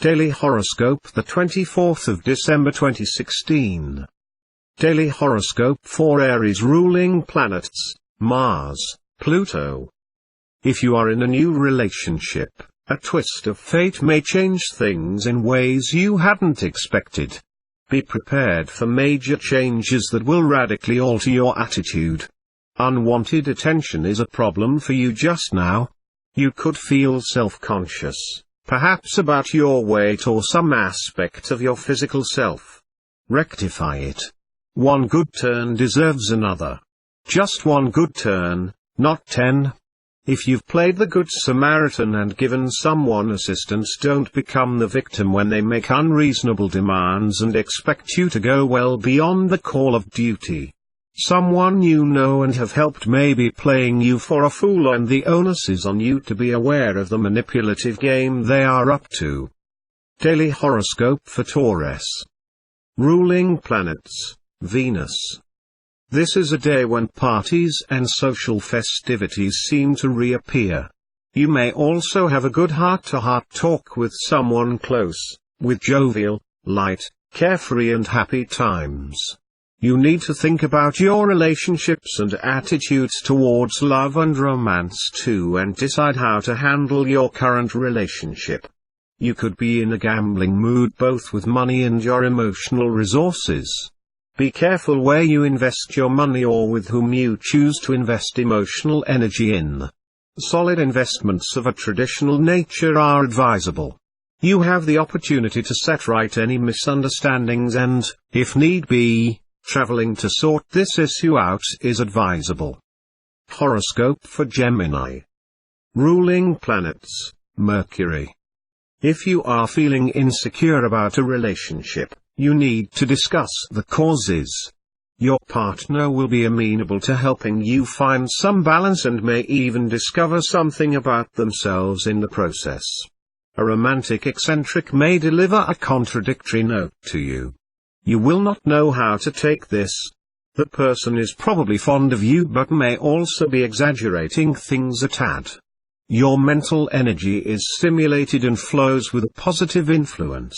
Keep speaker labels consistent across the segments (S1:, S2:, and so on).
S1: Daily Horoscope, the 24th of December 2016. Daily Horoscope for Aries ruling planets, Mars, Pluto. If you are in a new relationship, a twist of fate may change things in ways you hadn't expected. Be prepared for major changes that will radically alter your attitude. Unwanted attention is a problem for you just now. You could feel self-conscious, perhaps about your weight or some aspect of your physical self. Rectify it. One good turn deserves another. Just one good turn, not 10. If you've played the Good Samaritan and given someone assistance, don't become the victim when they make unreasonable demands and expect you to go well beyond the call of duty. Someone you know and have helped may be playing you for a fool, and the onus is on you to be aware of the manipulative game they are up to. Daily Horoscope for Taurus. Ruling planets, Venus. This is a day when parties and social festivities seem to reappear. You may also have a good heart-to-heart talk with someone close, with jovial, light, carefree and happy times. You need to think about your relationships and attitudes towards love and romance too, and decide how to handle your current relationship. You could be in a gambling mood both with money and your emotional resources. Be careful where you invest your money or with whom you choose to invest emotional energy in. Solid investments of a traditional nature are advisable. You have the opportunity to set right any misunderstandings and, if need be, traveling to sort this issue out is advisable. Horoscope for Gemini. Ruling planets, Mercury. If you are feeling insecure about a relationship, you need to discuss the causes. Your partner will be amenable to helping you find some balance and may even discover something about themselves in the process. A romantic eccentric may deliver a contradictory note to you. You will not know how to take this. The person is probably fond of you but may also be exaggerating things a tad. Your mental energy is stimulated and flows with a positive influence.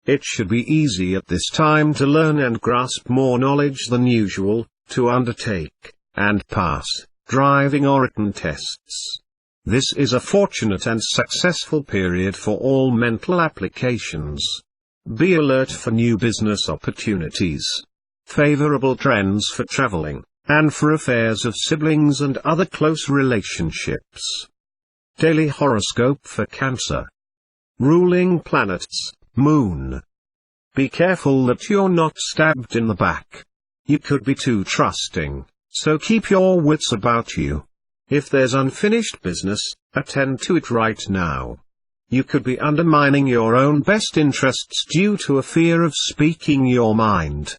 S1: It should be easy at this time to learn and grasp more knowledge than usual, to undertake, and pass, driving or written tests. This is a fortunate and successful period for all mental applications. Be alert for new business opportunities, favorable trends for traveling, and for affairs of siblings and other close relationships. Daily Horoscope for Cancer. Ruling planets, Moon. Be careful that you're not stabbed in the back. You could be too trusting, so keep your wits about you. If there's unfinished business, attend to it right now. You could be undermining your own best interests due to a fear of speaking your mind.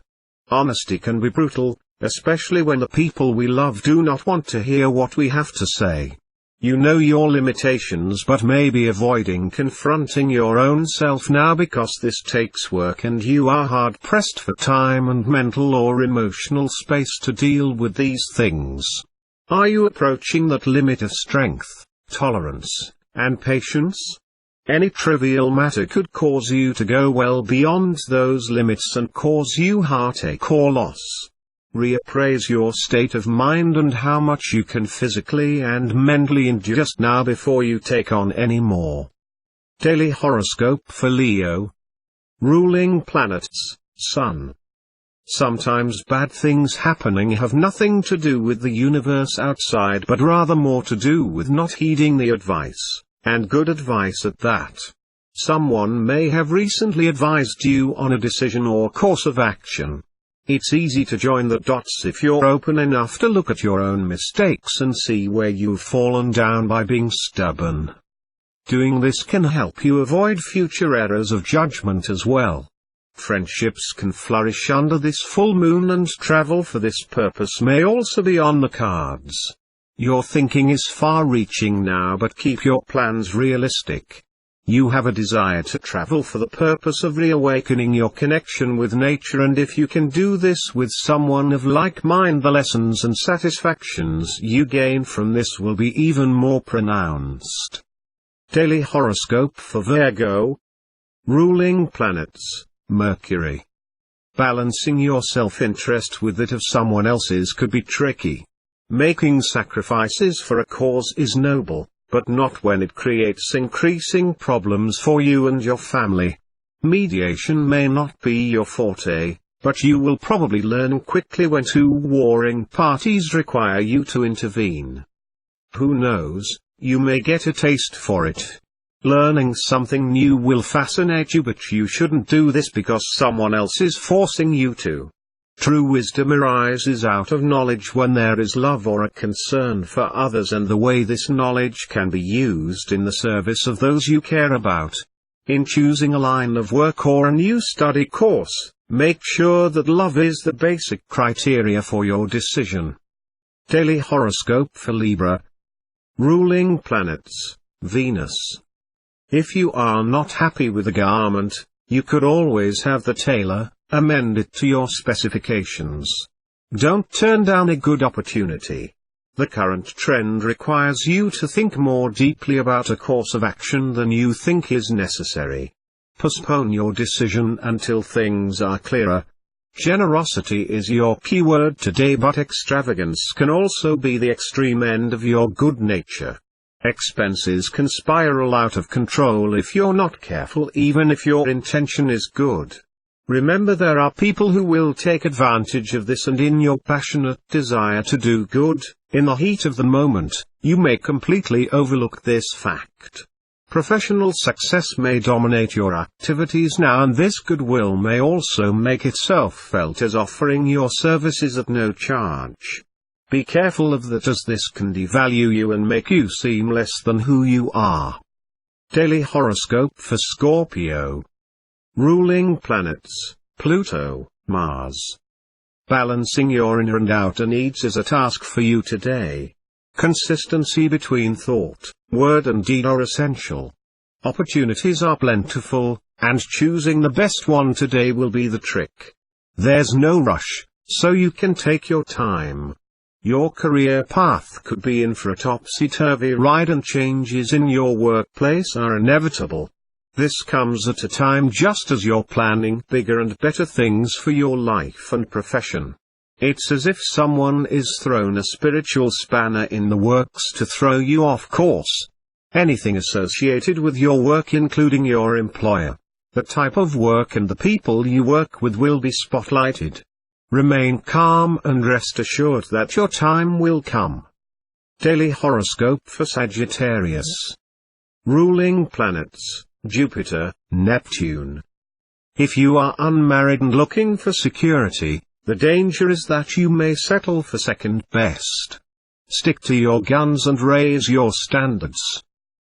S1: Honesty can be brutal, especially when the people we love do not want to hear what we have to say. You know your limitations but may be avoiding confronting your own self now because this takes work and you are hard-pressed for time and mental or emotional space to deal with these things. Are you approaching that limit of strength, tolerance, and patience? Any trivial matter could cause you to go well beyond those limits and cause you heartache or loss. Reappraise your state of mind and how much you can physically and mentally endure just now before you take on any more. Daily Horoscope for Leo. Ruling planets, Sun. Sometimes bad things happening have nothing to do with the universe outside but rather more to do with not heeding the advice, and good advice at that. Someone may have recently advised you on a decision or course of action. It's easy to join the dots if you're open enough to look at your own mistakes and see where you've fallen down by being stubborn. Doing this can help you avoid future errors of judgment as well. Friendships can flourish under this full moon and travel for this purpose may also be on the cards. Your thinking is far-reaching now but keep your plans realistic. You have a desire to travel for the purpose of reawakening your connection with nature, and if you can do this with someone of like mind, the lessons and satisfactions you gain from this will be even more pronounced. Daily Horoscope for Virgo. Ruling planets, Mercury. Balancing your self-interest with that of someone else's could be tricky. Making sacrifices for a cause is noble, but not when it creates increasing problems for you and your family. Mediation may not be your forte, but you will probably learn quickly when two warring parties require you to intervene. Who knows, you may get a taste for it. Learning something new will fascinate you, but you shouldn't do this because someone else is forcing you to. True wisdom arises out of knowledge when there is love or a concern for others and the way this knowledge can be used in the service of those you care about. In choosing a line of work or a new study course, make sure that love is the basic criteria for your decision. Daily Horoscope for Libra. Ruling planets, Venus. If you are not happy with a garment, you could always have the tailor amend it to your specifications. Don't turn down a good opportunity. The current trend requires you to think more deeply about a course of action than you think is necessary. Postpone your decision until things are clearer. Generosity is your keyword today, but extravagance can also be the extreme end of your good nature. Expenses can spiral out of control if you're not careful, even if your intention is good. Remember, there are people who will take advantage of this, and in your passionate desire to do good, in the heat of the moment, you may completely overlook this fact. Professional success may dominate your activities now, and this goodwill may also make itself felt as offering your services at no charge. Be careful of that, as this can devalue you and make you seem less than who you are. Daily Horoscope for Scorpio. Ruling planets, Pluto, Mars. Balancing your inner and outer needs is a task for you today. Consistency between thought, word and deed are essential. Opportunities are plentiful, and choosing the best one today will be the trick. There's no rush, so you can take your time. Your career path could be in for a topsy-turvy ride, and changes in your workplace are inevitable. This comes at a time just as you're planning bigger and better things for your life and profession. It's as if someone is thrown a spiritual spanner in the works to throw you off course. Anything associated with your work, including your employer, the type of work and the people you work with, will be spotlighted. Remain calm and rest assured that your time will come. Daily Horoscope for Sagittarius. Ruling planets, Jupiter, Neptune. If you are unmarried and looking for security, the danger is that you may settle for second best. Stick to your guns and raise your standards.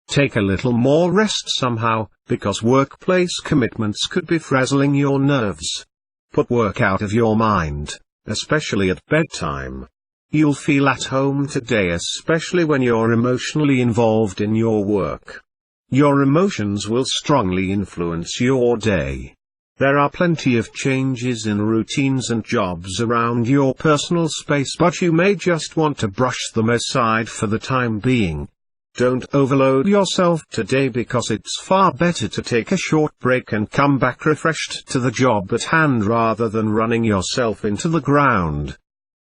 S1: Take a little more rest somehow, because workplace commitments could be frazzling your nerves. Put work out of your mind, especially at bedtime. You'll feel at home today, especially when you're emotionally involved in your work. Your emotions will strongly influence your day. There are plenty of changes in routines and jobs around your personal space, but you may just want to brush them aside for the time being. Don't overload yourself today, because it's far better to take a short break and come back refreshed to the job at hand rather than running yourself into the ground.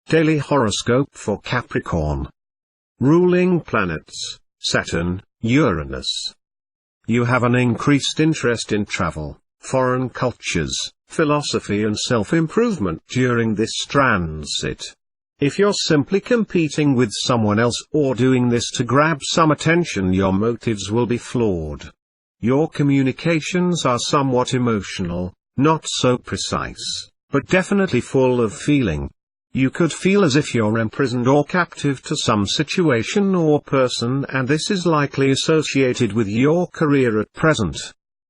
S1: Daily Horoscope for Capricorn. Ruling planets, Saturn, Uranus. You have an increased interest in travel, foreign cultures, philosophy and self-improvement during this transit. If you're simply competing with someone else or doing this to grab some attention, your motives will be flawed. Your communications are somewhat emotional, not so precise, but definitely full of feeling. You could feel as if you're imprisoned or captive to some situation or person, and this is likely associated with your career at present.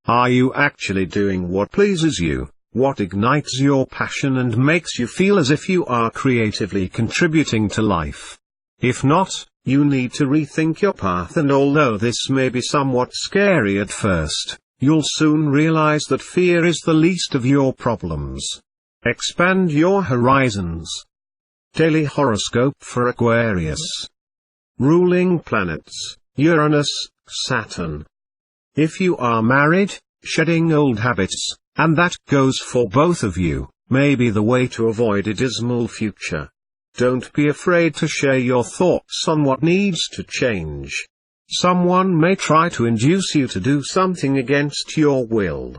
S1: Are you actually doing what pleases you, what ignites your passion and makes you feel as if you are creatively contributing to life? If not, you need to rethink your path, and although this may be somewhat scary at first, you'll soon realize that fear is the least of your problems. Expand your horizons. Daily Horoscope for Aquarius. Ruling planets, Uranus, Saturn. If you are married, Shedding old habits, and that goes for both of you, may be the way to avoid a dismal future. Don't be afraid to share your thoughts on what needs to change. Someone may try to induce you to do something against your will.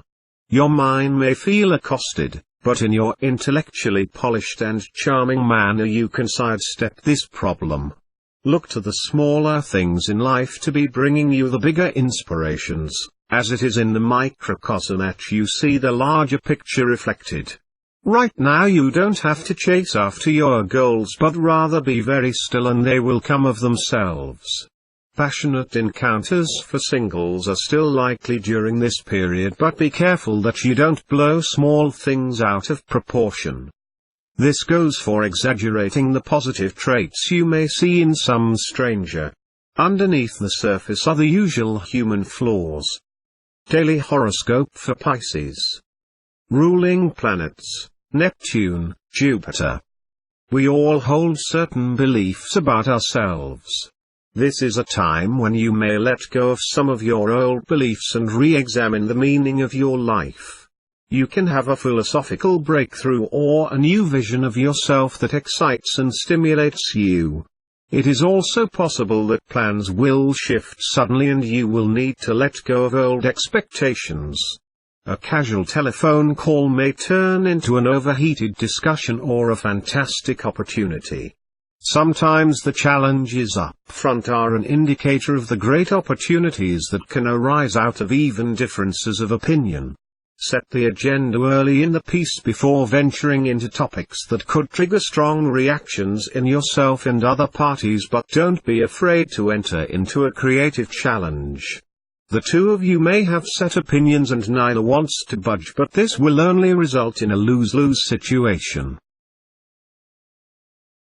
S1: Your mind may feel accosted, but in your intellectually polished and charming manner you can sidestep this problem. Look to the smaller things in life to be bringing you the bigger inspirations, as it is in the microcosm that you see the larger picture reflected. Right now you don't have to chase after your goals but rather be very still and they will come of themselves. Passionate encounters for singles are still likely during this period, but be careful that you don't blow small things out of proportion. This goes for exaggerating the positive traits you may see in some stranger. Underneath the surface are the usual human flaws. Daily horoscope for Pisces. Ruling planets: Neptune, Jupiter. We all hold certain beliefs about ourselves. This is a time when you may let go of some of your old beliefs and re-examine the meaning of your life. You can have a philosophical breakthrough or a new vision of yourself that excites and stimulates you. It is also possible that plans will shift suddenly and you will need to let go of old expectations. A casual telephone call may turn into an overheated discussion or a fantastic opportunity. Sometimes the challenges up front are an indicator of the great opportunities that can arise out of even differences of opinion. Set the agenda early in the piece before venturing into topics that could trigger strong reactions in yourself and other parties, but don't be afraid to enter into a creative challenge. The two of you may have set opinions and neither wants to budge, but this will only result in a lose-lose situation.